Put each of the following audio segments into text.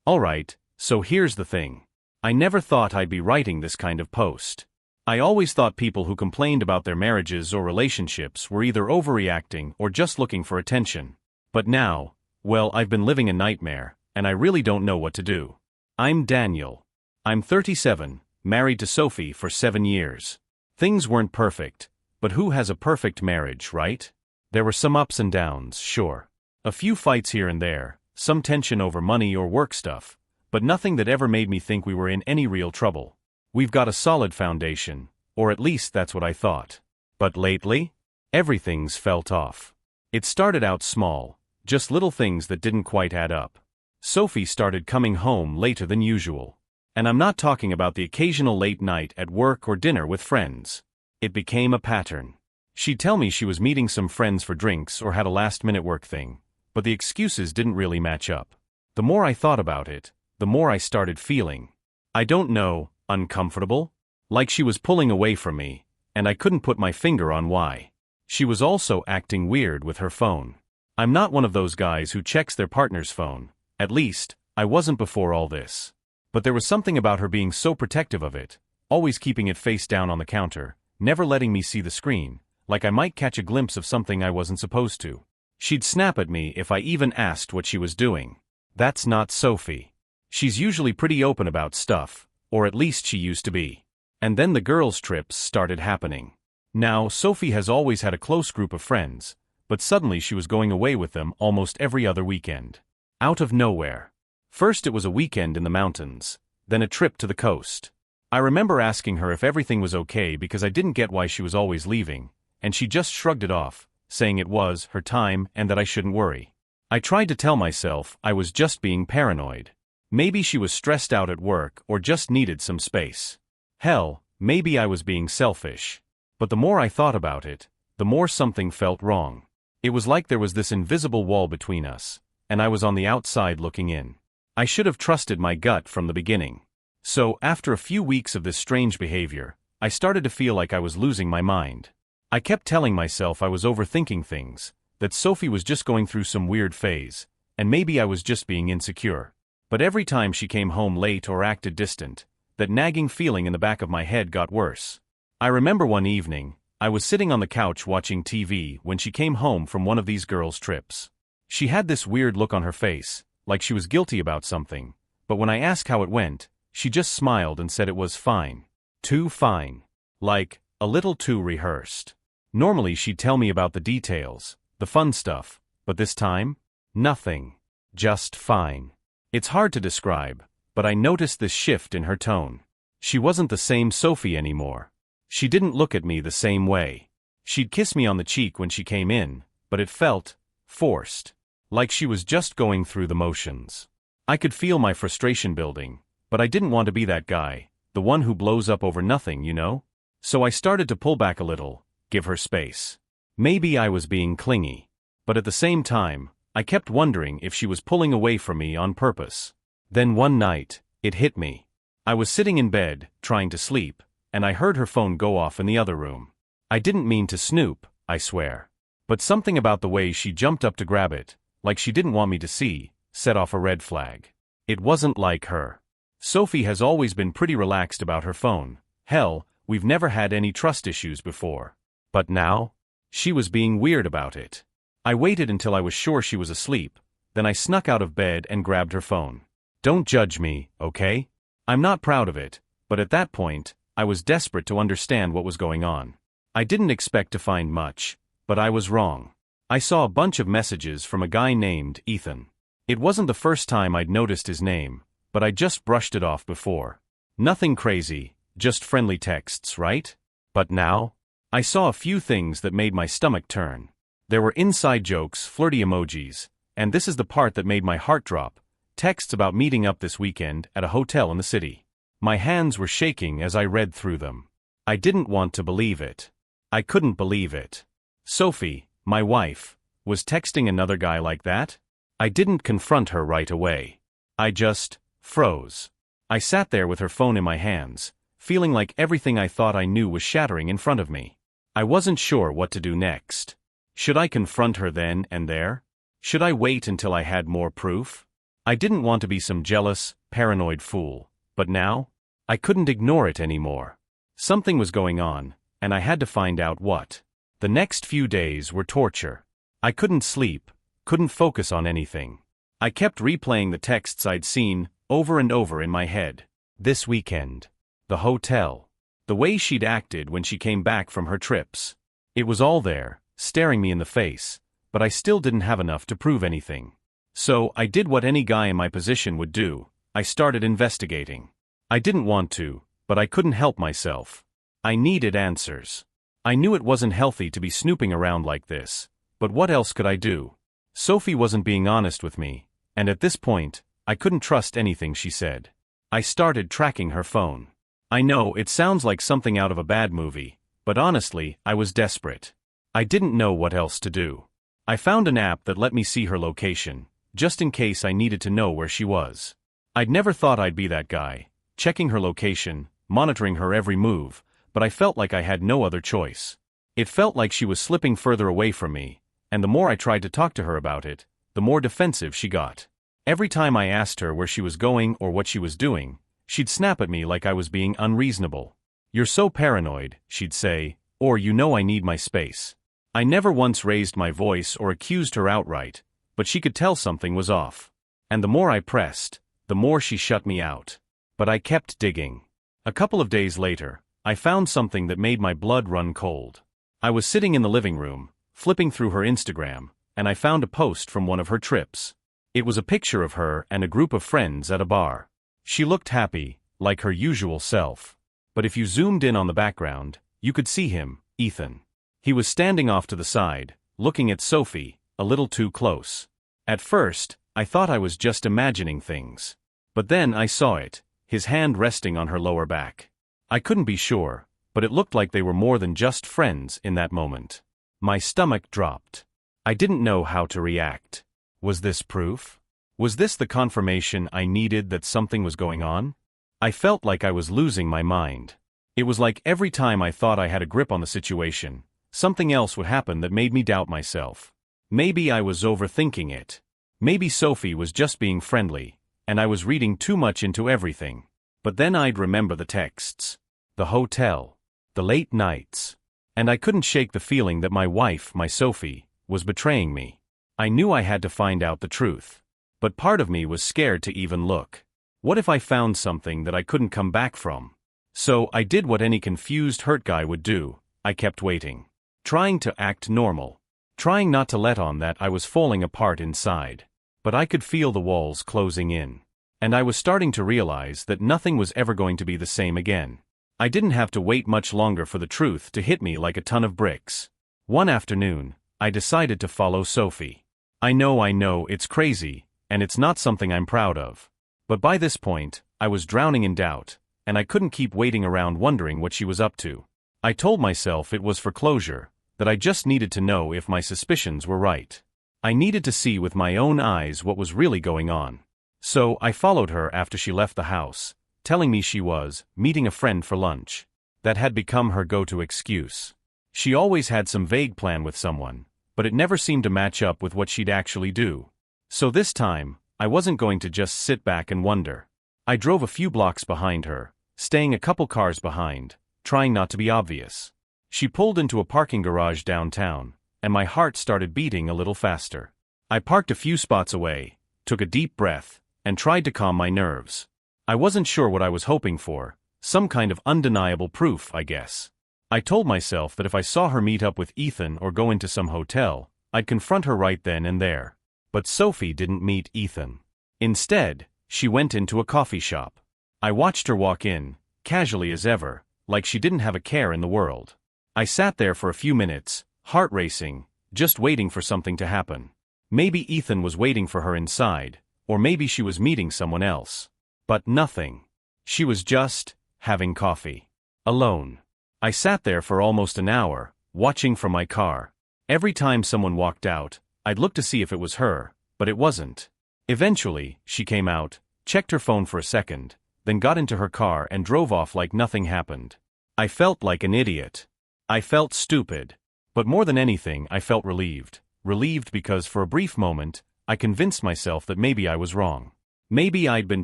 Alright, so here's the thing. I never thought I'd be writing this kind of post. I always thought people who complained about their marriages or relationships were either overreacting or just looking for attention. But now, well, I've been living a nightmare, and I really don't know what to do. I'm Daniel. I'm 37, married to Sophie for 7 years. Things weren't perfect, but who has a perfect marriage, right? There were some ups and downs, sure. A few fights here and there, some tension over money or work stuff, but nothing that ever made me think we were in any real trouble. We've got a solid foundation, or at least that's what I thought. But lately, everything's felt off. It started out small, just little things that didn't quite add up. Sophie started coming home later than usual. And I'm not talking about the occasional late night at work or dinner with friends. It became a pattern. She'd tell me she was meeting some friends for drinks or had a last-minute work thing, but the excuses didn't really match up. The more I thought about it, the more I started feeling, I don't know, uncomfortable? Like she was pulling away from me, and I couldn't put my finger on why. She was also acting weird with her phone. I'm not one of those guys who checks their partner's phone. At least, I wasn't before all this. But there was something about her being so protective of it, always keeping it face down on the counter, never letting me see the screen, like I might catch a glimpse of something I wasn't supposed to. She'd snap at me if I even asked what she was doing. That's not Sophie. She's usually pretty open about stuff, or at least she used to be. And then the girls' trips started happening. Now, Sophie has always had a close group of friends, but suddenly she was going away with them almost every other weekend. Out of nowhere. First it was a weekend in the mountains, then a trip to the coast. I remember asking her if everything was okay because I didn't get why she was always leaving, and she just shrugged it off, saying it was her time and that I shouldn't worry. I tried to tell myself I was just being paranoid. Maybe she was stressed out at work or just needed some space. Hell, maybe I was being selfish. But the more I thought about it, the more something felt wrong. It was like there was this invisible wall between us, and I was on the outside looking in. I should have trusted my gut from the beginning. So, after a few weeks of this strange behavior, I started to feel like I was losing my mind. I kept telling myself I was overthinking things, that Sophie was just going through some weird phase, and maybe I was just being insecure. But every time she came home late or acted distant, that nagging feeling in the back of my head got worse. I remember one evening, I was sitting on the couch watching TV when she came home from one of these girls' trips. She had this weird look on her face, like she was guilty about something, but when I asked how it went, she just smiled and said it was fine. Too fine. Like, a little too rehearsed. Normally she'd tell me about the details, the fun stuff, but this time? Nothing. Just fine. It's hard to describe, but I noticed this shift in her tone. She wasn't the same Sophie anymore. She didn't look at me the same way. She'd kiss me on the cheek when she came in, but it felt forced. Like she was just going through the motions. I could feel my frustration building, but I didn't want to be that guy, the one who blows up over nothing, you know? So I started to pull back a little, give her space. Maybe I was being clingy. But at the same time, I kept wondering if she was pulling away from me on purpose. Then one night, it hit me. I was sitting in bed, trying to sleep, and I heard her phone go off in the other room. I didn't mean to snoop, I swear. But something about the way she jumped up to grab it, like she didn't want me to see, set off a red flag. It wasn't like her. Sophie has always been pretty relaxed about her phone. Hell, we've never had any trust issues before. But now? She was being weird about it. I waited until I was sure she was asleep, then I snuck out of bed and grabbed her phone. Don't judge me, okay? I'm not proud of it, but at that point, I was desperate to understand what was going on. I didn't expect to find much, but I was wrong. I saw a bunch of messages from a guy named Ethan. It wasn't the first time I'd noticed his name, but I just brushed it off before. Nothing crazy, just friendly texts, right? But now? I saw a few things that made my stomach turn. There were inside jokes, flirty emojis, and this is the part that made my heart drop, texts about meeting up this weekend at a hotel in the city. My hands were shaking as I read through them. I didn't want to believe it. I couldn't believe it. Sophie, my wife, was texting another guy like that? I didn't confront her right away. I just froze. I sat there with her phone in my hands, feeling like everything I thought I knew was shattering in front of me. I wasn't sure what to do next. Should I confront her then and there? Should I wait until I had more proof? I didn't want to be some jealous, paranoid fool, but now? I couldn't ignore it anymore. Something was going on, and I had to find out what. The next few days were torture. I couldn't sleep, couldn't focus on anything. I kept replaying the texts I'd seen, over and over in my head. This weekend. The hotel. The way she'd acted when she came back from her trips. It was all there, staring me in the face, but I still didn't have enough to prove anything. So I did what any guy in my position would do. I started investigating. I didn't want to, but I couldn't help myself. I needed answers. I knew it wasn't healthy to be snooping around like this, but what else could I do? Sophie wasn't being honest with me, and at this point, I couldn't trust anything she said. I started tracking her phone. I know it sounds like something out of a bad movie, but honestly, I was desperate. I didn't know what else to do. I found an app that let me see her location, just in case I needed to know where she was. I'd never thought I'd be that guy, checking her location, monitoring her every move, but I felt like I had no other choice. It felt like she was slipping further away from me, and the more I tried to talk to her about it, the more defensive she got. Every time I asked her where she was going or what she was doing, she'd snap at me like I was being unreasonable. "You're so paranoid," she'd say, or "you know I need my space." I never once raised my voice or accused her outright, but she could tell something was off. And the more I pressed, the more she shut me out. But I kept digging. A couple of days later, I found something that made my blood run cold. I was sitting in the living room, flipping through her Instagram, and I found a post from one of her trips. It was a picture of her and a group of friends at a bar. She looked happy, like her usual self. But if you zoomed in on the background, you could see him, Ethan. He was standing off to the side, looking at Sophie, a little too close. At first, I thought I was just imagining things. But then I saw it, his hand resting on her lower back. I couldn't be sure, but it looked like they were more than just friends in that moment. My stomach dropped. I didn't know how to react. Was this proof? Was this the confirmation I needed that something was going on? I felt like I was losing my mind. It was like every time I thought I had a grip on the situation, something else would happen that made me doubt myself. Maybe I was overthinking it. Maybe Sophie was just being friendly, and I was reading too much into everything. But then I'd remember the texts. The hotel. The late nights. And I couldn't shake the feeling that my wife, my Sophie, was betraying me. I knew I had to find out the truth. But part of me was scared to even look. What if I found something that I couldn't come back from? So I did what any confused hurt guy would do. I kept waiting. Trying to act normal. Trying not to let on that I was falling apart inside. But I could feel the walls closing in. And I was starting to realize that nothing was ever going to be the same again. I didn't have to wait much longer for the truth to hit me like a ton of bricks. One afternoon, I decided to follow Sophie. I know, it's crazy, and it's not something I'm proud of. But by this point, I was drowning in doubt, and I couldn't keep waiting around wondering what she was up to. I told myself it was for closure, that I just needed to know if my suspicions were right. I needed to see with my own eyes what was really going on. So I followed her after she left the house, telling me she was meeting a friend for lunch. That had become her go-to excuse. She always had some vague plan with someone, but it never seemed to match up with what she'd actually do. So this time, I wasn't going to just sit back and wonder. I drove a few blocks behind her, staying a couple cars behind, trying not to be obvious. She pulled into a parking garage downtown, and my heart started beating a little faster. I parked a few spots away, took a deep breath, and tried to calm my nerves. I wasn't sure what I was hoping for, some kind of undeniable proof, I guess. I told myself that if I saw her meet up with Ethan or go into some hotel, I'd confront her right then and there. But Sophie didn't meet Ethan. Instead, she went into a coffee shop. I watched her walk in, casually as ever, like she didn't have a care in the world. I sat there for a few minutes, heart racing, just waiting for something to happen. Maybe Ethan was waiting for her inside, or maybe she was meeting someone else. But nothing. She was just having coffee. Alone. I sat there for almost an hour, watching from my car. Every time someone walked out, I'd look to see if it was her, but it wasn't. Eventually, she came out, checked her phone for a second, then got into her car and drove off like nothing happened. I felt like an idiot. I felt stupid. But more than anything, I felt relieved. Relieved because for a brief moment, I convinced myself that maybe I was wrong. Maybe I'd been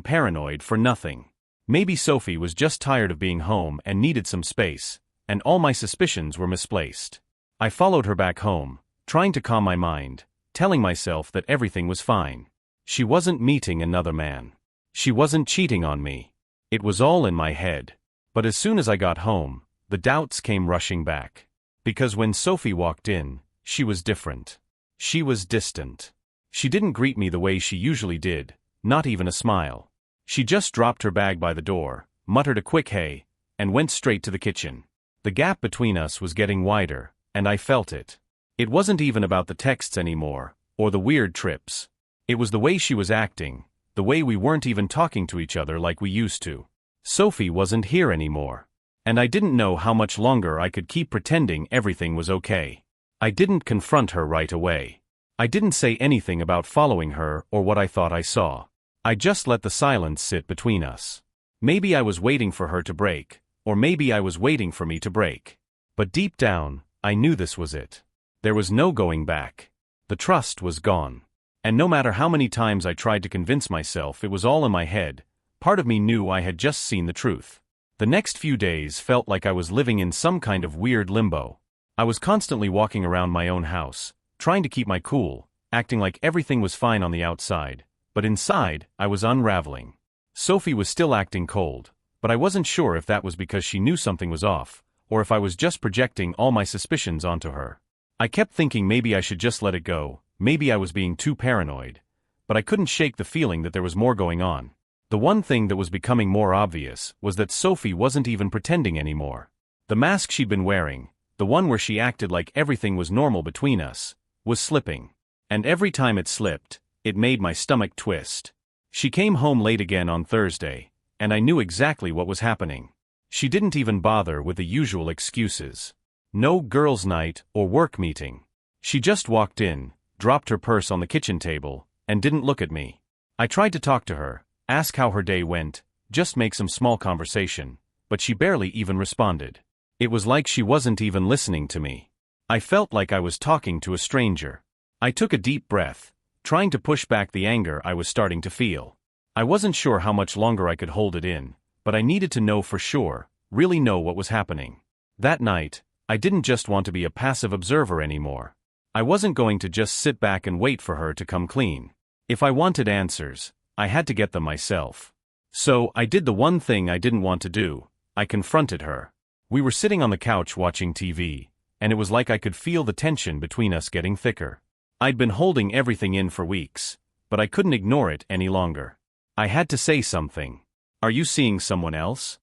paranoid for nothing. Maybe Sophie was just tired of being home and needed some space, and all my suspicions were misplaced. I followed her back home, trying to calm my mind, telling myself that everything was fine. She wasn't meeting another man. She wasn't cheating on me. It was all in my head. But as soon as I got home, the doubts came rushing back. Because when Sophie walked in, she was different. She was distant. She didn't greet me the way she usually did, not even a smile. She just dropped her bag by the door, muttered a quick hey, and went straight to the kitchen. The gap between us was getting wider, and I felt it. It wasn't even about the texts anymore, or the weird trips. It was the way she was acting, the way we weren't even talking to each other like we used to. Sophie wasn't here anymore. And I didn't know how much longer I could keep pretending everything was okay. I didn't confront her right away. I didn't say anything about following her or what I thought I saw. I just let the silence sit between us. Maybe I was waiting for her to break, or maybe I was waiting for me to break. But deep down, I knew this was it. There was no going back. The trust was gone. And no matter how many times I tried to convince myself it was all in my head, part of me knew I had just seen the truth. The next few days felt like I was living in some kind of weird limbo. I was constantly walking around my own house, trying to keep my cool, acting like everything was fine on the outside, but inside, I was unraveling. Sophie was still acting cold, but I wasn't sure if that was because she knew something was off, or if I was just projecting all my suspicions onto her. I kept thinking maybe I should just let it go, maybe I was being too paranoid, but I couldn't shake the feeling that there was more going on. The one thing that was becoming more obvious was that Sophie wasn't even pretending anymore. The mask she'd been wearing, the one where she acted like everything was normal between us, was slipping. And every time it slipped, it made my stomach twist. She came home late again on Thursday, and I knew exactly what was happening. She didn't even bother with the usual excuses. No girls' night or work meeting. She just walked in, dropped her purse on the kitchen table, and didn't look at me. I tried to talk to her, ask how her day went, just make some small conversation, but she barely even responded. It was like she wasn't even listening to me. I felt like I was talking to a stranger. I took a deep breath, trying to push back the anger I was starting to feel. I wasn't sure how much longer I could hold it in, but I needed to know for sure, really know what was happening. That night, I didn't just want to be a passive observer anymore. I wasn't going to just sit back and wait for her to come clean. If I wanted answers, I had to get them myself. So, I did the one thing I didn't want to do. I confronted her. We were sitting on the couch watching TV, and it was like I could feel the tension between us getting thicker. I'd been holding everything in for weeks, but I couldn't ignore it any longer. I had to say something. "Are you seeing someone else?"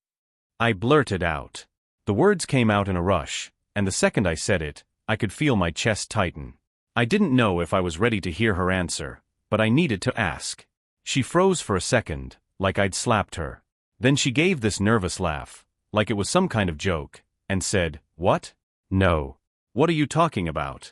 I blurted out. The words came out in a rush, and the second I said it, I could feel my chest tighten. I didn't know if I was ready to hear her answer, but I needed to ask. She froze for a second, like I'd slapped her. Then she gave this nervous laugh, like it was some kind of joke, and said, "What? No. What are you talking about?"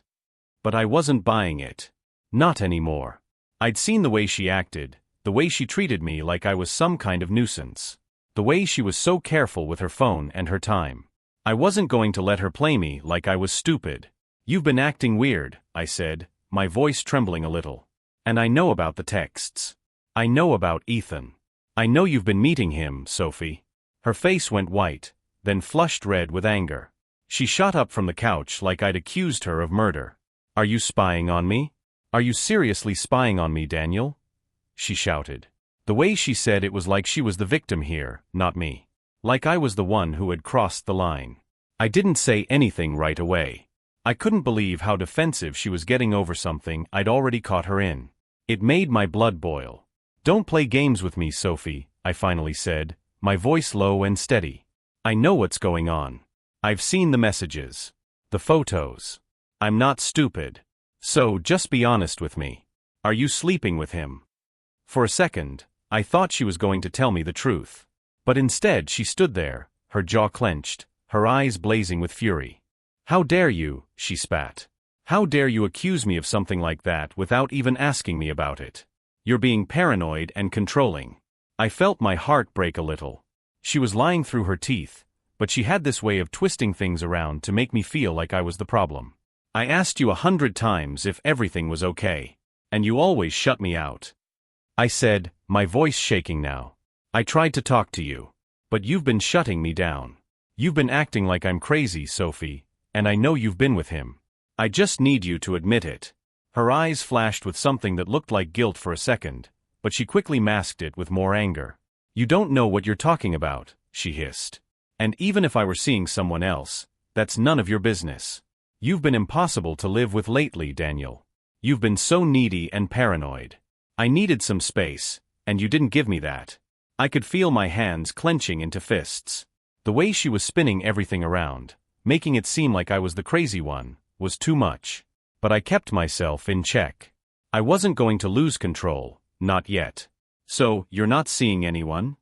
But I wasn't buying it. Not anymore. I'd seen the way she acted, the way she treated me like I was some kind of nuisance. The way she was so careful with her phone and her time. I wasn't going to let her play me like I was stupid. "You've been acting weird," I said, my voice trembling a little. "And I know about the texts. I know about Ethan. I know you've been meeting him, Sophie." Her face went white, then flushed red with anger. She shot up from the couch like I'd accused her of murder. "Are you spying on me? Are you seriously spying on me, Daniel?" she shouted. The way she said it was like she was the victim here, not me. Like I was the one who had crossed the line. I didn't say anything right away. I couldn't believe how defensive she was getting over something I'd already caught her in. It made my blood boil. "Don't play games with me, Sophie," I finally said, my voice low and steady. "I know what's going on. I've seen the messages. The photos. I'm not stupid. So just be honest with me. Are you sleeping with him?" For a second, I thought she was going to tell me the truth. But instead she stood there, her jaw clenched, her eyes blazing with fury. "How dare you," she spat. "How dare you accuse me of something like that without even asking me about it? You're being paranoid and controlling." I felt my heart break a little. She was lying through her teeth, but she had this way of twisting things around to make me feel like I was the problem. "I asked you 100 times if everything was okay. And you always shut me out. I said, my voice shaking now. I tried to talk to you. But you've been shutting me down. You've been acting like I'm crazy, Sophie, and I know you've been with him. I just need you to admit it. Her eyes flashed with something that looked like guilt for a second, but she quickly masked it with more anger. You don't know what you're talking about, she hissed. And even if I were seeing someone else, that's none of your business. You've been impossible to live with lately, Daniel. You've been so needy and paranoid. I needed some space, and you didn't give me that. I could feel my hands clenching into fists. The way she was spinning everything around, making it seem like I was the crazy one, was too much. But I kept myself in check. I wasn't going to lose control, not yet. So, you're not seeing anyone?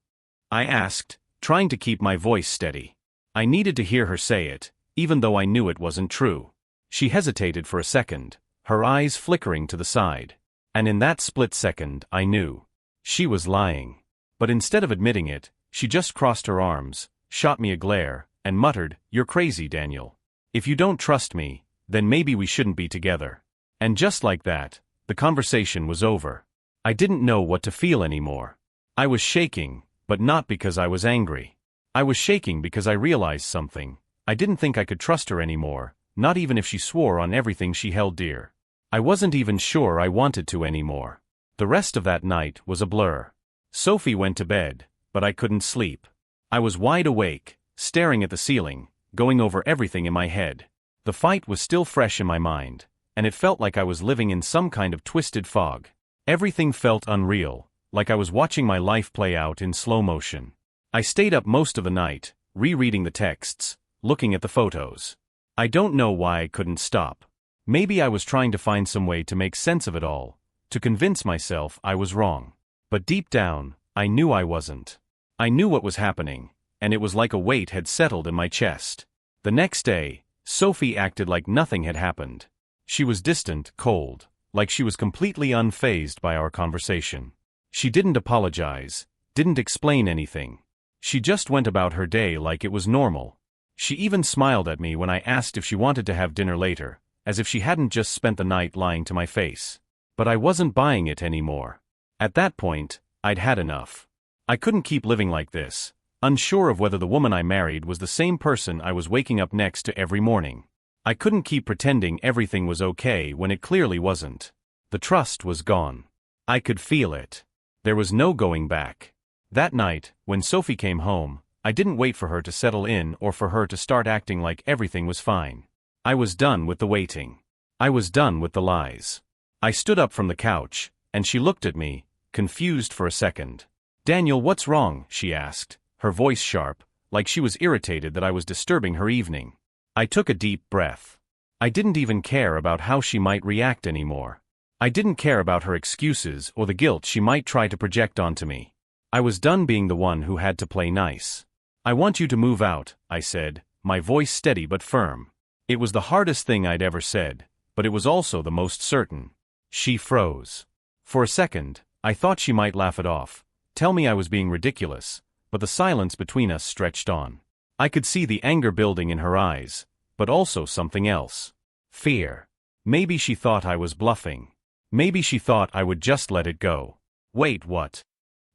I asked, trying to keep my voice steady. I needed to hear her say it, even though I knew it wasn't true. She hesitated for a second, her eyes flickering to the side. And in that split second, I knew. She was lying. But instead of admitting it, she just crossed her arms, shot me a glare, and muttered, "You're crazy, Daniel. If you don't trust me, then maybe we shouldn't be together." And just like that, the conversation was over. I didn't know what to feel anymore. I was shaking, but not because I was angry. I was shaking because I realized something. I didn't think I could trust her anymore, not even if she swore on everything she held dear. I wasn't even sure I wanted to anymore. The rest of that night was a blur. Sophie went to bed, but I couldn't sleep. I was wide awake, staring at the ceiling, going over everything in my head. The fight was still fresh in my mind, and it felt like I was living in some kind of twisted fog. Everything felt unreal, like I was watching my life play out in slow motion. I stayed up most of the night, rereading the texts, looking at the photos. I don't know why I couldn't stop. Maybe I was trying to find some way to make sense of it all, to convince myself I was wrong. But deep down, I knew I wasn't. I knew what was happening, and it was like a weight had settled in my chest. The next day, Sophie acted like nothing had happened. She was distant, cold, like she was completely unfazed by our conversation. She didn't apologize, didn't explain anything. She just went about her day like it was normal. She even smiled at me when I asked if she wanted to have dinner later, as if she hadn't just spent the night lying to my face. But I wasn't buying it anymore. At that point, I'd had enough. I couldn't keep living like this, unsure of whether the woman I married was the same person I was waking up next to every morning. I couldn't keep pretending everything was okay when it clearly wasn't. The trust was gone. I could feel it. There was no going back. That night, when Sophie came home, I didn't wait for her to settle in or for her to start acting like everything was fine. I was done with the waiting. I was done with the lies. I stood up from the couch, and she looked at me, confused for a second. "Daniel, what's wrong?" she asked, her voice sharp, like she was irritated that I was disturbing her evening. I took a deep breath. I didn't even care about how she might react anymore. I didn't care about her excuses or the guilt she might try to project onto me. I was done being the one who had to play nice. "I want you to move out," I said, my voice steady but firm. It was the hardest thing I'd ever said, but it was also the most certain. She froze. For a second, I thought she might laugh it off, tell me I was being ridiculous, but the silence between us stretched on. I could see the anger building in her eyes, but also something else. Fear. Maybe she thought I was bluffing. Maybe she thought I would just let it go. Wait, what?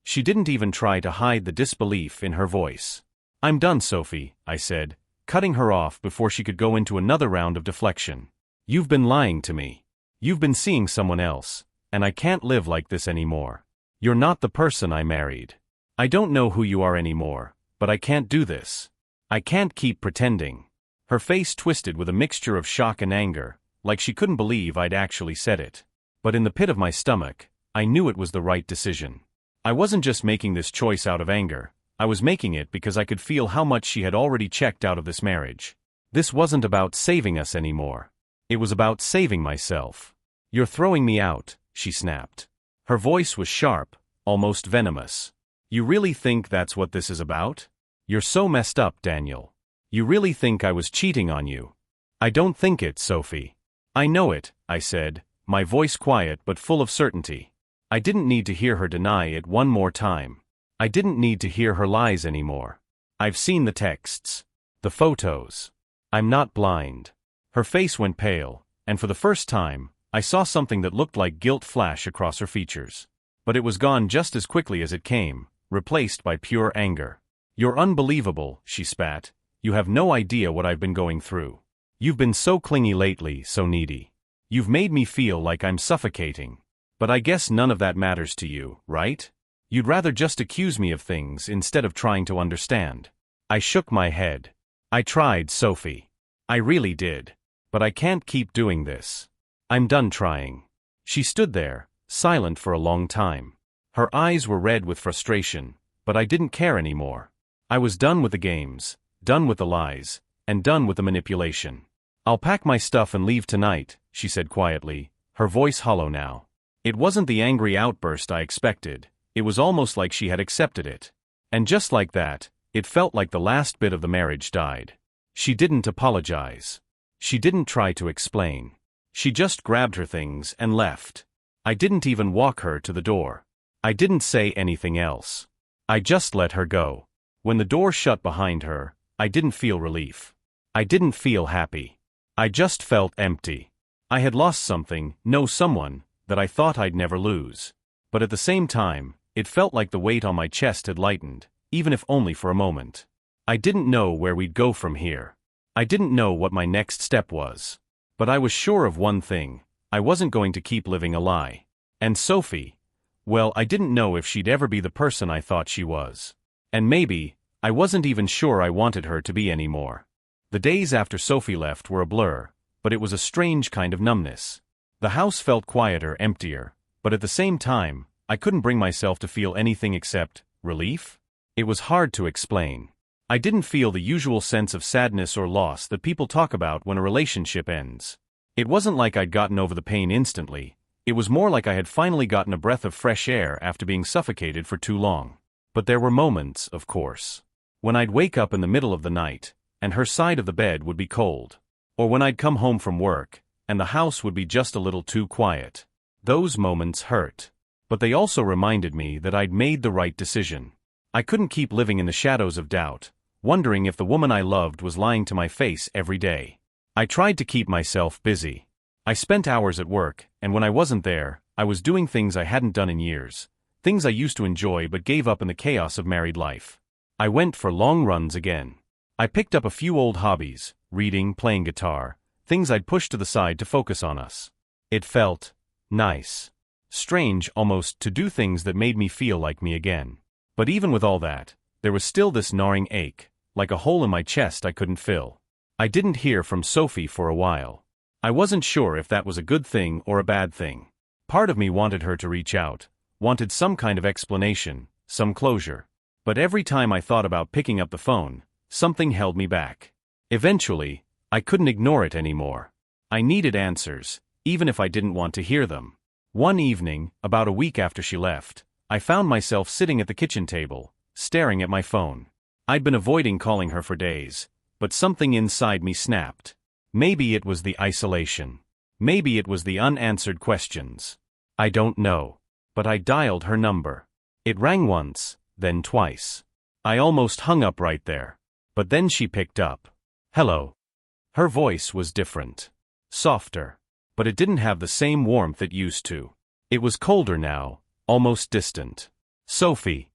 She didn't even try to hide the disbelief in her voice. "I'm done, Sophie," I said, cutting her off before she could go into another round of deflection. "You've been lying to me. You've been seeing someone else, and I can't live like this anymore. You're not the person I married. I don't know who you are anymore, but I can't do this. I can't keep pretending." Her face twisted with a mixture of shock and anger, like she couldn't believe I'd actually said it. But in the pit of my stomach, I knew it was the right decision. I wasn't just making this choice out of anger, I was making it because I could feel how much she had already checked out of this marriage. This wasn't about saving us anymore. It was about saving myself. "You're throwing me out," she snapped. Her voice was sharp, almost venomous. "You really think that's what this is about? You're so messed up, Daniel. You really think I was cheating on you?" "I don't think it, Sophie." "I know it," I said, my voice quiet but full of certainty. I didn't need to hear her deny it one more time. I didn't need to hear her lies anymore. "I've seen the texts. The photos. I'm not blind." Her face went pale, and for the first time, I saw something that looked like guilt flash across her features. But it was gone just as quickly as it came, replaced by pure anger. "You're unbelievable," she spat. "You have no idea what I've been going through. You've been so clingy lately, so needy. You've made me feel like I'm suffocating. But I guess none of that matters to you, right? You'd rather just accuse me of things instead of trying to understand." I shook my head. "I tried, Sophie. I really did. But I can't keep doing this. I'm done trying." She stood there, silent for a long time. Her eyes were red with frustration, but I didn't care anymore. I was done with the games, done with the lies, and done with the manipulation. "I'll pack my stuff and leave tonight," she said quietly, her voice hollow now. It wasn't the angry outburst I expected, it was almost like she had accepted it. And just like that, it felt like the last bit of the marriage died. She didn't apologize. She didn't try to explain. She just grabbed her things and left. I didn't even walk her to the door. I didn't say anything else. I just let her go. When the door shut behind her, I didn't feel relief. I didn't feel happy. I just felt empty. I had lost something, someone, that I thought I'd never lose. But at the same time, it felt like the weight on my chest had lightened, even if only for a moment. I didn't know where we'd go from here. I didn't know what my next step was. But I was sure of one thing, I wasn't going to keep living a lie. And Sophie, well, I didn't know if she'd ever be the person I thought she was. And maybe, I wasn't even sure I wanted her to be anymore. The days after Sophie left were a blur, but it was a strange kind of numbness. The house felt quieter, emptier, but at the same time, I couldn't bring myself to feel anything except relief? It was hard to explain. I didn't feel the usual sense of sadness or loss that people talk about when a relationship ends. It wasn't like I'd gotten over the pain instantly, it was more like I had finally gotten a breath of fresh air after being suffocated for too long. But there were moments, of course, when I'd wake up in the middle of the night, and her side of the bed would be cold. Or when I'd come home from work, and the house would be just a little too quiet. Those moments hurt. But they also reminded me that I'd made the right decision. I couldn't keep living in the shadows of doubt, wondering if the woman I loved was lying to my face every day. I tried to keep myself busy. I spent hours at work, and when I wasn't there, I was doing things I hadn't done in years, things I used to enjoy but gave up in the chaos of married life. I went for long runs again. I picked up a few old hobbies, reading, playing guitar, things I'd pushed to the side to focus on us. It felt nice. Strange, almost, to do things that made me feel like me again. But even with all that, there was still this gnawing ache, like a hole in my chest I couldn't fill. I didn't hear from Sophie for a while. I wasn't sure if that was a good thing or a bad thing. Part of me wanted her to reach out, wanted some kind of explanation, some closure. But every time I thought about picking up the phone, something held me back. Eventually, I couldn't ignore it anymore. I needed answers, even if I didn't want to hear them. One evening, about a week after she left, I found myself sitting at the kitchen table, staring at my phone. I'd been avoiding calling her for days, but something inside me snapped. Maybe it was the isolation. Maybe it was the unanswered questions. I don't know. But I dialed her number. It rang once, then twice. I almost hung up right there. But then she picked up. "Hello." Her voice was different. Softer. But it didn't have the same warmth it used to. It was colder now, almost distant. "Sophie,"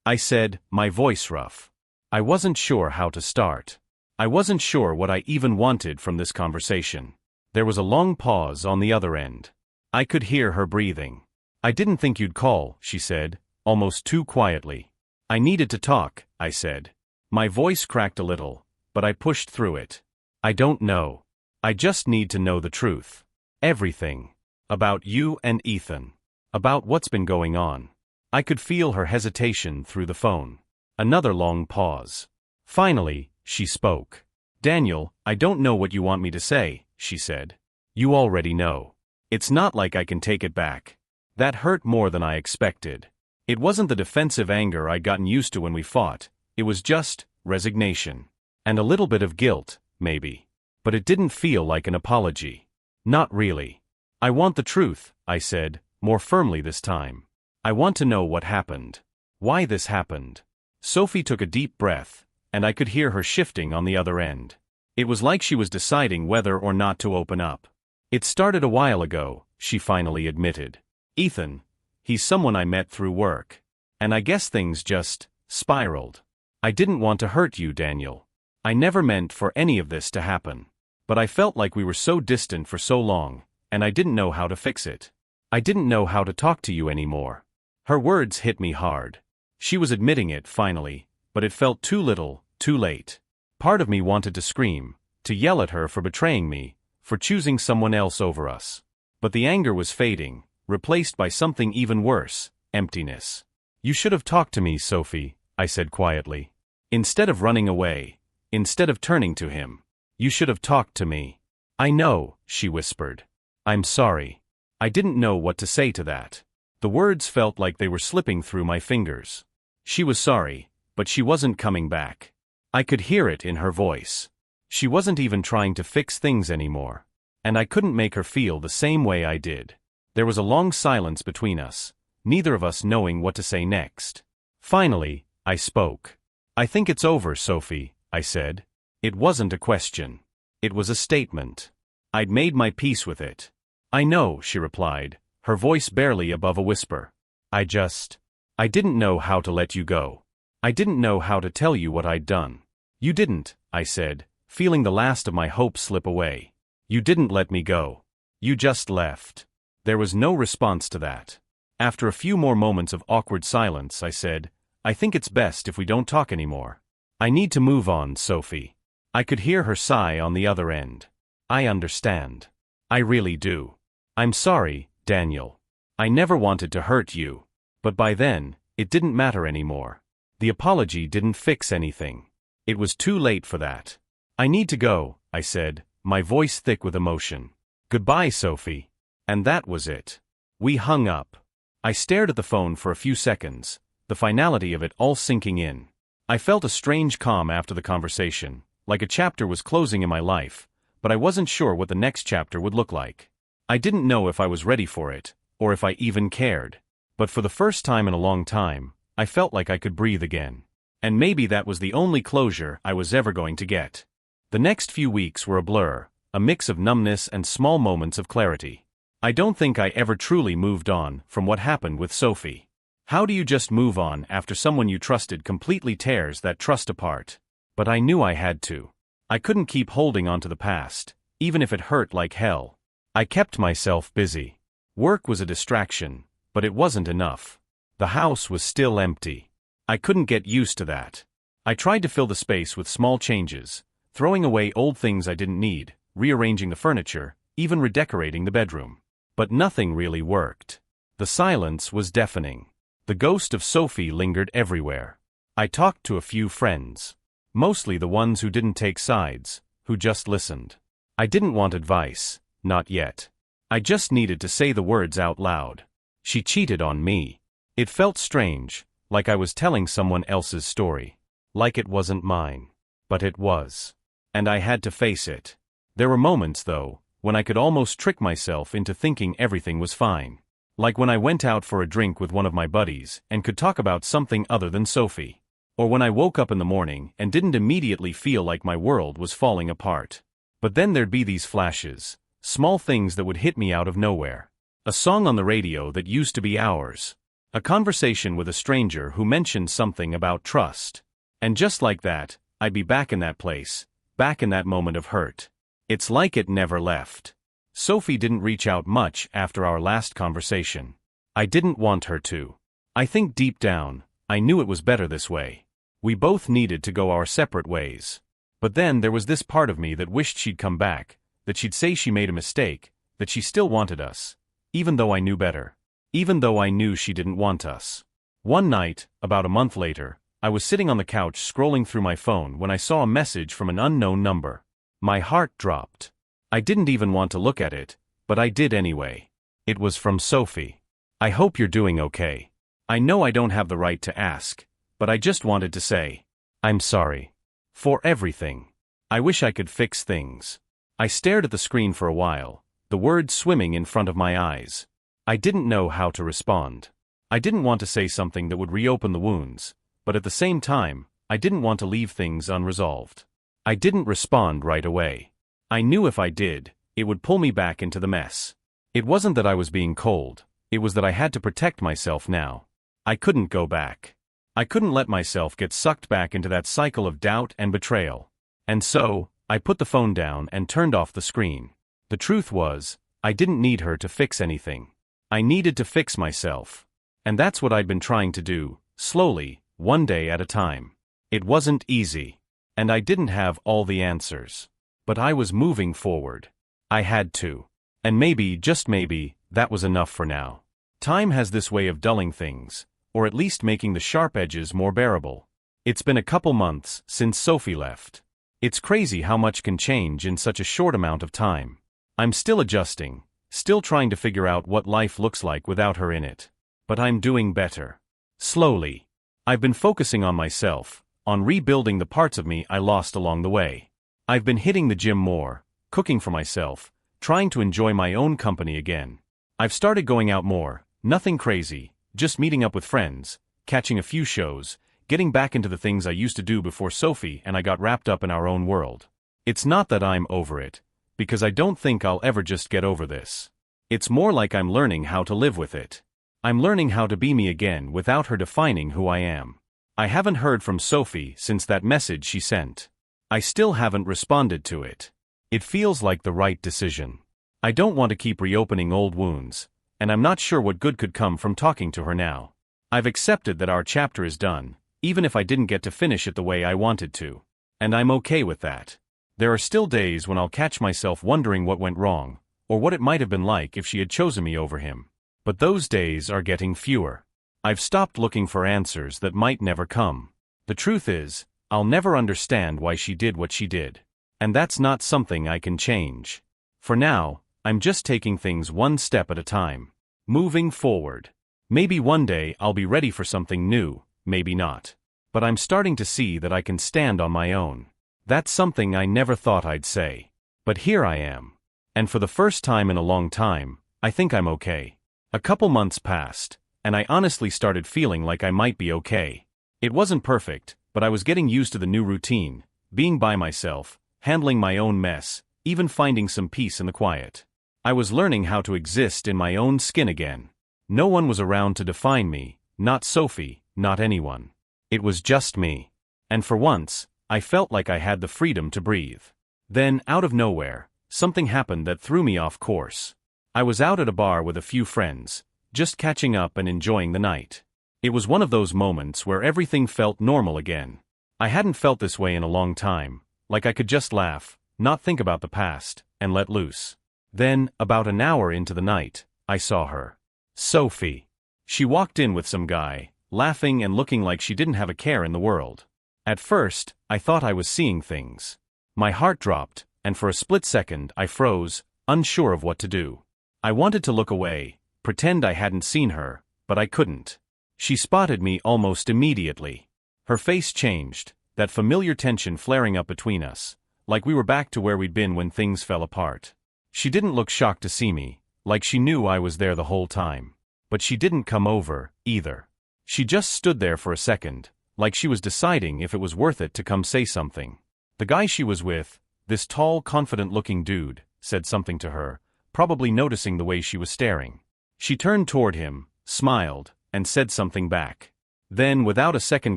I said, my voice rough. I wasn't sure how to start. I wasn't sure what I even wanted from this conversation. There was a long pause on the other end. I could hear her breathing. "I didn't think you'd call," she said, almost too quietly. "I needed to talk," I said. My voice cracked a little, but I pushed through it. "I don't know. I just need to know the truth. Everything. About you and Ethan. About what's been going on." I could feel her hesitation through the phone. Another long pause. Finally, she spoke. "Daniel, I don't know what you want me to say," she said. "You already know. It's not like I can take it back." That hurt more than I expected. It wasn't the defensive anger I'd gotten used to when we fought, it was just resignation. And a little bit of guilt, maybe. But it didn't feel like an apology. Not really. "I want the truth," I said, more firmly this time. "I want to know what happened. Why this happened." Sophie took a deep breath, and I could hear her shifting on the other end. It was like she was deciding whether or not to open up. It started a while ago, she finally admitted. Ethan, he's someone I met through work. And I guess things just spiraled. I didn't want to hurt you, Daniel. I never meant for any of this to happen. But I felt like we were so distant for so long, and I didn't know how to fix it. I didn't know how to talk to you anymore. Her words hit me hard. She was admitting it finally, but it felt too little, too late. Part of me wanted to scream, to yell at her for betraying me, for choosing someone else over us. But the anger was fading, replaced by something even worse, emptiness. You should have talked to me, Sophie, I said quietly. Instead of running away, instead of turning to him, you should have talked to me. I know, she whispered. I'm sorry. I didn't know what to say to that. The words felt like they were slipping through my fingers. She was sorry, but she wasn't coming back. I could hear it in her voice. She wasn't even trying to fix things anymore. And I couldn't make her feel the same way I did. There was a long silence between us, neither of us knowing what to say next. Finally, I spoke. I think it's over, Sophie, I said. It wasn't a question. It was a statement. I'd made my peace with it. I know, she replied, her voice barely above a whisper. I didn't know how to let you go. I didn't know how to tell you what I'd done. You didn't, I said, feeling the last of my hope slip away. You didn't let me go. You just left. There was no response to that. After a few more moments of awkward silence, I said, I think it's best if we don't talk anymore. I need to move on, Sophie. I could hear her sigh on the other end. I understand. I really do. I'm sorry, Daniel. I never wanted to hurt you. But by then, it didn't matter anymore. The apology didn't fix anything. It was too late for that. I need to go, I said, my voice thick with emotion. Goodbye, Sophie. And that was it. We hung up. I stared at the phone for a few seconds, the finality of it all sinking in. I felt a strange calm after the conversation, like a chapter was closing in my life, but I wasn't sure what the next chapter would look like. I didn't know if I was ready for it, or if I even cared. But for the first time in a long time, I felt like I could breathe again. And maybe that was the only closure I was ever going to get. The next few weeks were a blur, a mix of numbness and small moments of clarity. I don't think I ever truly moved on from what happened with Sophie. How do you just move on after someone you trusted completely tears that trust apart? But I knew I had to. I couldn't keep holding on to the past, even if it hurt like hell. I kept myself busy. Work was a distraction, but it wasn't enough. The house was still empty. I couldn't get used to that. I tried to fill the space with small changes, throwing away old things I didn't need, rearranging the furniture, even redecorating the bedroom. But nothing really worked. The silence was deafening. The ghost of Sophie lingered everywhere. I talked to a few friends. Mostly the ones who didn't take sides, who just listened. I didn't want advice, not yet. I just needed to say the words out loud. She cheated on me. It felt strange, like I was telling someone else's story. Like it wasn't mine. But it was. And I had to face it. There were moments, though, when I could almost trick myself into thinking everything was fine. Like when I went out for a drink with one of my buddies and could talk about something other than Sophie. Or when I woke up in the morning and didn't immediately feel like my world was falling apart. But then there'd be these flashes, small things that would hit me out of nowhere. A song on the radio that used to be ours. A conversation with a stranger who mentioned something about trust. And just like that, I'd be back in that place, back in that moment of hurt. It's like it never left. Sophie didn't reach out much after our last conversation. I didn't want her to. I think deep down, I knew it was better this way. We both needed to go our separate ways. But then there was this part of me that wished she'd come back, that she'd say she made a mistake, that she still wanted us, even though I knew better. Even though I knew she didn't want us. One night, about a month later, I was sitting on the couch scrolling through my phone when I saw a message from an unknown number. My heart dropped. I didn't even want to look at it, but I did anyway. It was from Sophie. I hope you're doing okay. I know I don't have the right to ask, but I just wanted to say, I'm sorry. For everything. I wish I could fix things. I stared at the screen for a while, the words swimming in front of my eyes. I didn't know how to respond. I didn't want to say something that would reopen the wounds, but at the same time, I didn't want to leave things unresolved. I didn't respond right away. I knew if I did, it would pull me back into the mess. It wasn't that I was being cold, it was that I had to protect myself now. I couldn't go back. I couldn't let myself get sucked back into that cycle of doubt and betrayal. And so, I put the phone down and turned off the screen. The truth was, I didn't need her to fix anything. I needed to fix myself. And that's what I'd been trying to do, slowly, one day at a time. It wasn't easy. And I didn't have all the answers. But I was moving forward. I had to. And maybe, just maybe, that was enough for now. Time has this way of dulling things, or at least making the sharp edges more bearable. It's been a couple months since Sophie left. It's crazy how much can change in such a short amount of time. I'm still adjusting, still trying to figure out what life looks like without her in it. But I'm doing better. Slowly. I've been focusing on myself, on rebuilding the parts of me I lost along the way. I've been hitting the gym more, cooking for myself, trying to enjoy my own company again. I've started going out more, nothing crazy, just meeting up with friends, catching a few shows, getting back into the things I used to do before Sophie and I got wrapped up in our own world. It's not that I'm over it, because I don't think I'll ever just get over this. It's more like I'm learning how to live with it. I'm learning how to be me again without her defining who I am. I haven't heard from Sophie since that message she sent. I still haven't responded to it. It feels like the right decision. I don't want to keep reopening old wounds, and I'm not sure what good could come from talking to her now. I've accepted that our chapter is done, even if I didn't get to finish it the way I wanted to. And I'm okay with that. There are still days when I'll catch myself wondering what went wrong, or what it might have been like if she had chosen me over him. But those days are getting fewer. I've stopped looking for answers that might never come. The truth is, I'll never understand why she did what she did. And that's not something I can change. For now, I'm just taking things one step at a time. Moving forward. Maybe one day I'll be ready for something new, maybe not. But I'm starting to see that I can stand on my own. That's something I never thought I'd say. But here I am. And for the first time in a long time, I think I'm okay. A couple months passed, and I honestly started feeling like I might be okay. It wasn't perfect, but I was getting used to the new routine, being by myself, handling my own mess, even finding some peace in the quiet. I was learning how to exist in my own skin again. No one was around to define me, not Sophie, not anyone. It was just me. And for once, I felt like I had the freedom to breathe. Then, out of nowhere, something happened that threw me off course. I was out at a bar with a few friends, just catching up and enjoying the night. It was one of those moments where everything felt normal again. I hadn't felt this way in a long time, like I could just laugh, not think about the past, and let loose. Then, about an hour into the night, I saw her. Sophie. She walked in with some guy, laughing and looking like she didn't have a care in the world. At first, I thought I was seeing things. My heart dropped, and for a split second I froze, unsure of what to do. I wanted to look away, pretend I hadn't seen her, but I couldn't. She spotted me almost immediately. Her face changed, that familiar tension flaring up between us, like we were back to where we'd been when things fell apart. She didn't look shocked to see me, like she knew I was there the whole time. But she didn't come over, either. She just stood there for a second, like she was deciding if it was worth it to come say something. The guy she was with, this tall, confident-looking dude, said something to her, probably noticing the way she was staring. She turned toward him, smiled, and said something back. Then, without a second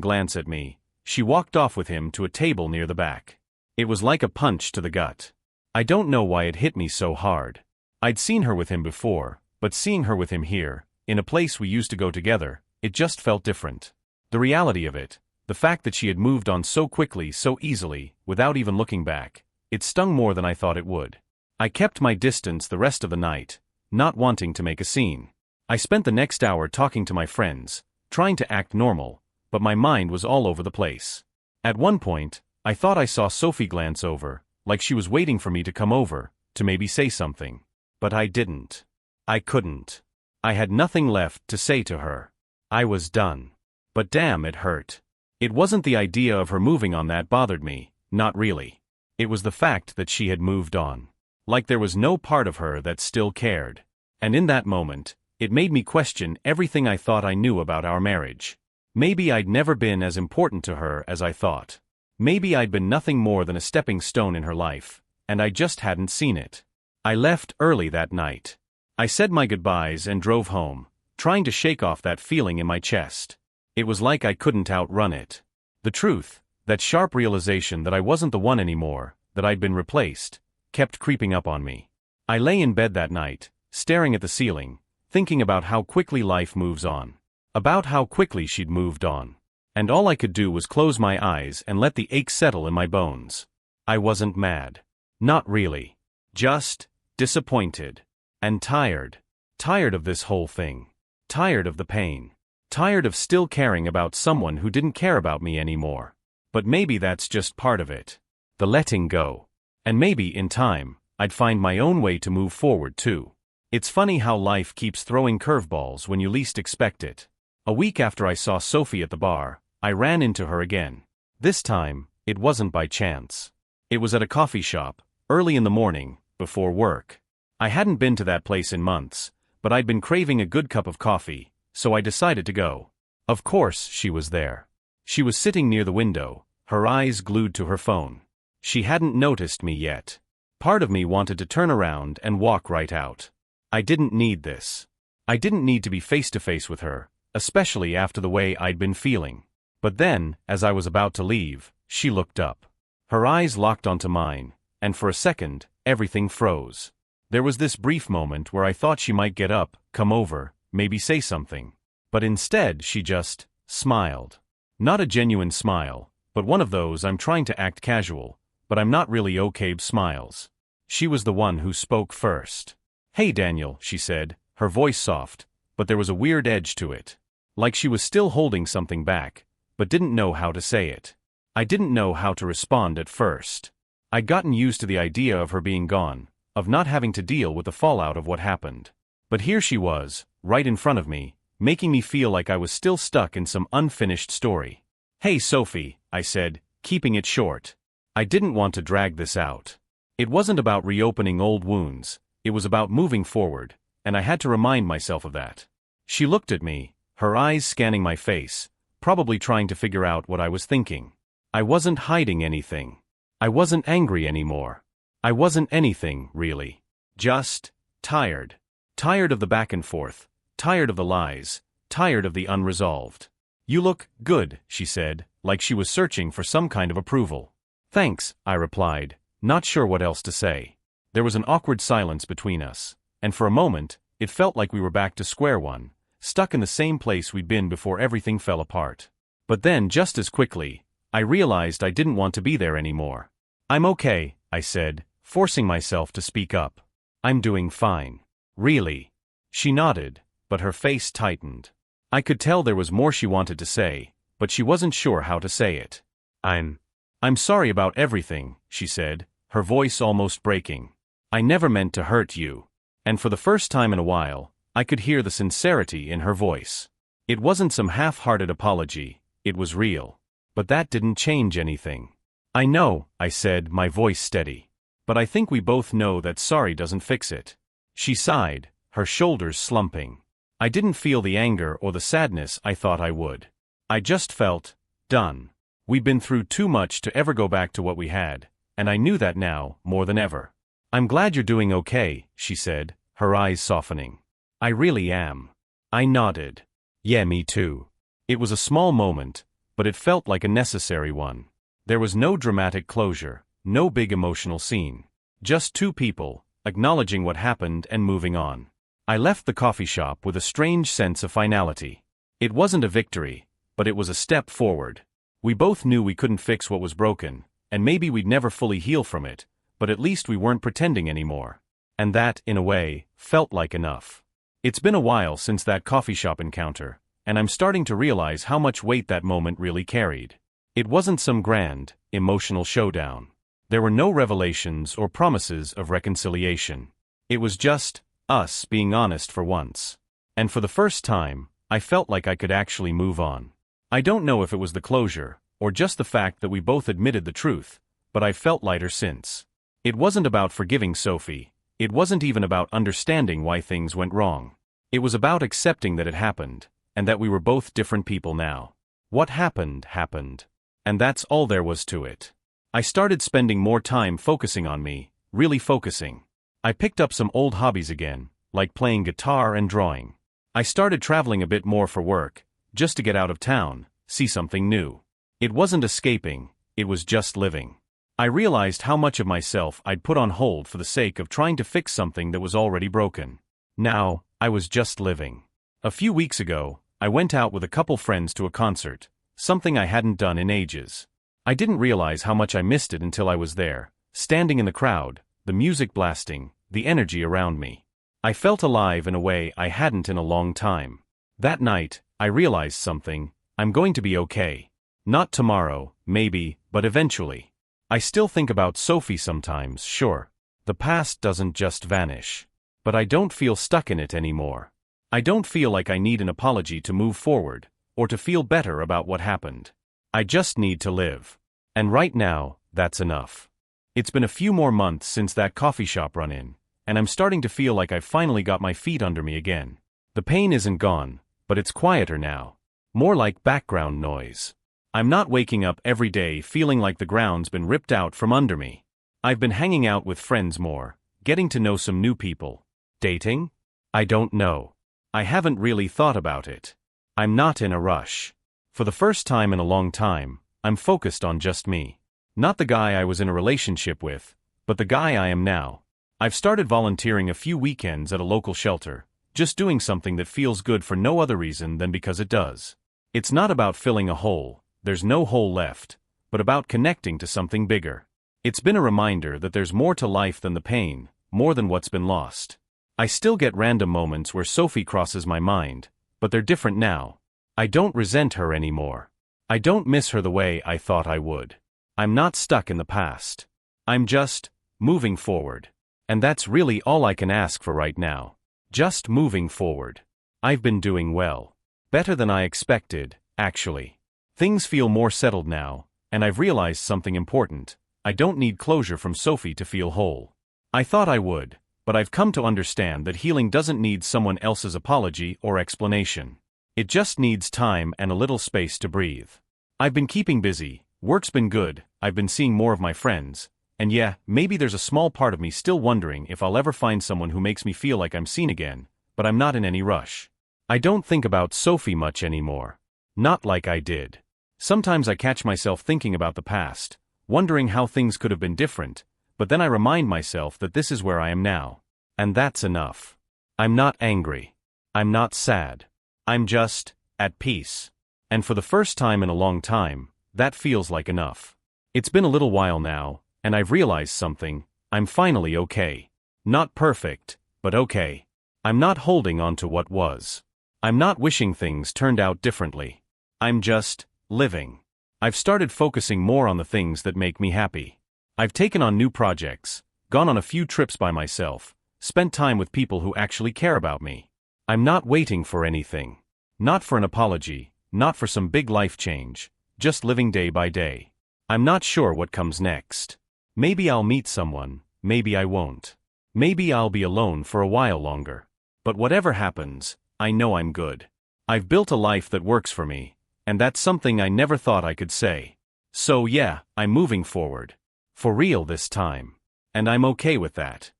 glance at me, she walked off with him to a table near the back. It was like a punch to the gut. I don't know why it hit me so hard. I'd seen her with him before, but seeing her with him here, in a place we used to go together, it just felt different. The reality of it, the fact that she had moved on so quickly, so easily, without even looking back, it stung more than I thought it would. I kept my distance the rest of the night, not wanting to make a scene. I spent the next hour talking to my friends, trying to act normal, but my mind was all over the place. At one point, I thought I saw Sophie glance over, like she was waiting for me to come over, to maybe say something. But I didn't. I couldn't. I had nothing left to say to her. I was done. But damn, it hurt. It wasn't the idea of her moving on that bothered me, not really. It was the fact that she had moved on. Like there was no part of her that still cared. And in that moment, it made me question everything I thought I knew about our marriage. Maybe I'd never been as important to her as I thought. Maybe I'd been nothing more than a stepping stone in her life, and I just hadn't seen it. I left early that night. I said my goodbyes and drove home, trying to shake off that feeling in my chest. It was like I couldn't outrun it. The truth, that sharp realization that I wasn't the one anymore, that I'd been replaced, kept creeping up on me. I lay in bed that night, staring at the ceiling, thinking about how quickly life moves on. About how quickly she'd moved on. And all I could do was close my eyes and let the ache settle in my bones. I wasn't mad. Not really. Just disappointed. And tired. Tired of this whole thing. Tired of the pain. Tired of still caring about someone who didn't care about me anymore. But maybe that's just part of it. The letting go. And maybe, in time, I'd find my own way to move forward too. It's funny how life keeps throwing curveballs when you least expect it. A week after I saw Sophie at the bar, I ran into her again. This time, it wasn't by chance. It was at a coffee shop, early in the morning, before work. I hadn't been to that place in months, but I'd been craving a good cup of coffee, so I decided to go. Of course, she was there. She was sitting near the window, her eyes glued to her phone. She hadn't noticed me yet. Part of me wanted to turn around and walk right out. I didn't need this. I didn't need to be face to face with her, especially after the way I'd been feeling. But then, as I was about to leave, she looked up. Her eyes locked onto mine, and for a second, everything froze. There was this brief moment where I thought she might get up, come over, maybe say something. But instead she just smiled. Not a genuine smile, but one of those I'm trying to act casual, but I'm not really okay smiles. She was the one who spoke first. "Hey Daniel," she said, her voice soft, but there was a weird edge to it. Like she was still holding something back, but didn't know how to say it. I didn't know how to respond at first. I'd gotten used to the idea of her being gone, of not having to deal with the fallout of what happened. But here she was, right in front of me, making me feel like I was still stuck in some unfinished story. "Hey Sophie," I said, keeping it short. I didn't want to drag this out. It wasn't about reopening old wounds, it was about moving forward, and I had to remind myself of that. She looked at me, her eyes scanning my face, probably trying to figure out what I was thinking. I wasn't hiding anything. I wasn't angry anymore. I wasn't anything, really. Just tired. Tired of the back and forth, tired of the lies, tired of the unresolved. "You look good," she said, like she was searching for some kind of approval. "Thanks," I replied, not sure what else to say. There was an awkward silence between us, and for a moment, it felt like we were back to square one, stuck in the same place we'd been before everything fell apart. But then, just as quickly, I realized I didn't want to be there anymore. "I'm okay," I said, forcing myself to speak up. "I'm doing fine." "Really?" She nodded, but her face tightened. I could tell there was more she wanted to say, but she wasn't sure how to say it. I'm sorry about everything," she said, her voice almost breaking. "I never meant to hurt you." And for the first time in a while, I could hear the sincerity in her voice. It wasn't some half-hearted apology, it was real. But that didn't change anything. "I know," I said, my voice steady. "But I think we both know that sorry doesn't fix it." She sighed, her shoulders slumping. I didn't feel the anger or the sadness I thought I would. I just felt done. We'd been through too much to ever go back to what we had, and I knew that now, more than ever. "I'm glad you're doing okay," she said, her eyes softening. "I really am." I nodded. "Yeah, me too." It was a small moment, but it felt like a necessary one. There was no dramatic closure, no big emotional scene. Just two people, acknowledging what happened and moving on. I left the coffee shop with a strange sense of finality. It wasn't a victory, but it was a step forward. We both knew we couldn't fix what was broken, and maybe we'd never fully heal from it, but at least we weren't pretending anymore. And that, in a way, felt like enough. It's been a while since that coffee shop encounter, and I'm starting to realize how much weight that moment really carried. It wasn't some grand, emotional showdown. There were no revelations or promises of reconciliation. It was just us being honest for once. And for the first time, I felt like I could actually move on. I don't know if it was the closure, or just the fact that we both admitted the truth, but I've felt lighter since. It wasn't about forgiving Sophie. It wasn't even about understanding why things went wrong. It was about accepting that it happened, and that we were both different people now. What happened, happened. And that's all there was to it. I started spending more time focusing on me, really focusing. I picked up some old hobbies again, like playing guitar and drawing. I started traveling a bit more for work, just to get out of town, see something new. It wasn't escaping, it was just living. I realized how much of myself I'd put on hold for the sake of trying to fix something that was already broken. Now, I was just living. A few weeks ago, I went out with a couple friends to a concert, something I hadn't done in ages. I didn't realize how much I missed it until I was there, standing in the crowd, the music blasting, the energy around me. I felt alive in a way I hadn't in a long time. That night, I realized something: I'm going to be okay. Not tomorrow, maybe, but eventually. I still think about Sophie sometimes, sure. The past doesn't just vanish. But I don't feel stuck in it anymore. I don't feel like I need an apology to move forward, or to feel better about what happened. I just need to live. And right now, that's enough. It's been a few more months since that coffee shop run-in, and I'm starting to feel like I've finally got my feet under me again. The pain isn't gone, but it's quieter now. More like background noise. I'm not waking up every day feeling like the ground's been ripped out from under me. I've been hanging out with friends more, getting to know some new people. Dating? I don't know. I haven't really thought about it. I'm not in a rush. For the first time in a long time, I'm focused on just me. Not the guy I was in a relationship with, but the guy I am now. I've started volunteering a few weekends at a local shelter, just doing something that feels good for no other reason than because it does. It's not about filling a hole, there's no hole left, but about connecting to something bigger. It's been a reminder that there's more to life than the pain, more than what's been lost. I still get random moments where Sophie crosses my mind, but they're different now. I don't resent her anymore. I don't miss her the way I thought I would. I'm not stuck in the past. I'm just moving forward. And that's really all I can ask for right now. Just moving forward. I've been doing well. Better than I expected, actually. Things feel more settled now, and I've realized something important. I don't need closure from Sophie to feel whole. I thought I would, but I've come to understand that healing doesn't need someone else's apology or explanation. It just needs time and a little space to breathe. I've been keeping busy, work's been good, I've been seeing more of my friends, and yeah, maybe there's a small part of me still wondering if I'll ever find someone who makes me feel like I'm seen again, but I'm not in any rush. I don't think about Sophie much anymore. Not like I did. Sometimes I catch myself thinking about the past, wondering how things could have been different, but then I remind myself that this is where I am now. And that's enough. I'm not angry. I'm not sad. I'm just at peace. And for the first time in a long time, that feels like enough. It's been a little while now, and I've realized something: I'm finally okay. Not perfect, but okay. I'm not holding on to what was. I'm not wishing things turned out differently. I'm just living. I've started focusing more on the things that make me happy. I've taken on new projects, gone on a few trips by myself, spent time with people who actually care about me. I'm not waiting for anything. Not for an apology, not for some big life change, just living day by day. I'm not sure what comes next. Maybe I'll meet someone, maybe I won't. Maybe I'll be alone for a while longer. But whatever happens, I know I'm good. I've built a life that works for me, and that's something I never thought I could say. So yeah, I'm moving forward. For real this time. And I'm okay with that.